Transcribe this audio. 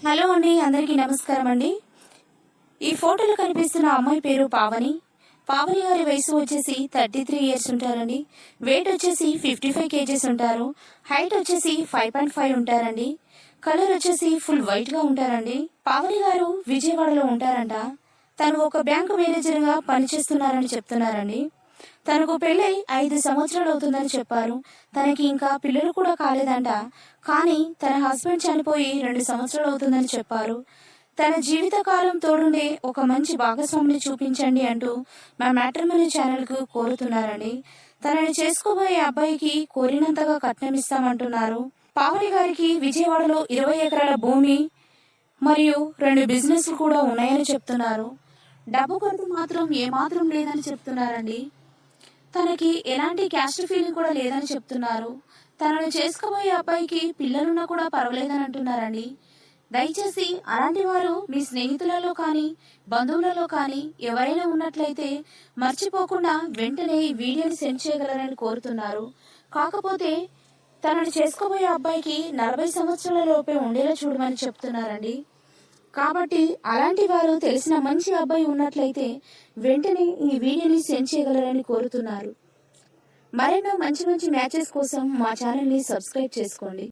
Hello అండి, అందరికీ నమస్కారం అండి. ఈ ఫోటోలో కనిపిస్తున్న అమ్మాయి పేరు పావని. పావని గారి వయసు వచ్చేసి 33 ఇయర్స్ ఉంటారండి. వెయిట్ వచ్చేసి 55 కేజెస్ ఉంటారు. హైట్ వచ్చేసి 5.5 ఉంటారండి. కలర్ వచ్చేసి ఫుల్ వైట్ గా ఉంటారండి. పావని గారు విజయవాడలో ఉంటారంట. తను ఒక బ్యాంకు మేనేజర్ గా పనిచేస్తున్నారని చెప్తున్నారండి. తనకు పెళ్ళై 5 సంవత్సరాలు అవుతుందని చెప్పారు. తనకి ఇంకా పిల్లలు కూడా కాలేదంట. కానీ తన హస్బెండ్ చనిపోయి 2 సంవత్సరాలు అవుతుందని చెప్పారు. తన జీవితకాలం తోడుండే ఒక మంచి భాగస్వామిని చూపించండి అంటూ మా మ్యాట్రిమోనీ ఛానల్ కు కోరుతున్నారండి. తనని చేసుకోబోయే అబ్బాయికి కోరినంతగా కట్నం ఇస్తామంటున్నారు. పావని గారికి విజయవాడలో 20 ఎకరాల భూమి మరియు 2 బిజినెస్లు కూడా ఉన్నాయని చెప్తున్నారు. డబ్బు కొరకు మాత్రం ఏమాత్రం లేదని చెప్తున్నారండి. తనకి ఎలాంటి క్యాస్ట్ ఫీలింగ్ కూడా లేదని చెప్తున్నారు. తనను చేసుకోబోయే అబ్బాయికి పిల్లలున్నా కూడా పర్వాలేదని అంటున్నారండి. దయచేసి అలాంటి వారు మీ స్నేహితులలో కానీ బంధువులలో కానీ ఎవరైనా ఉన్నట్లయితే మర్చిపోకుండా వెంటనే ఈ వీడియోని సెండ్ చేయగలరని కోరుతున్నారు. కాకపోతే తనను చేసుకోబోయే అబ్బాయికి 40 సంవత్సరాల లోపే ఉండేలా చూడమని చెప్తున్నారండి. కాబట్టి అలాంటి వారు తెలిసిన మంచి అబ్బాయి ఉన్నట్లయితే వెంటనే ఈ వీడియోని సెండ్ చేయగలరని కోరుతున్నారు. మరెన్నో మంచి మంచి మ్యాచెస్ కోసం మా ఛానల్ని సబ్స్క్రైబ్ చేసుకోండి.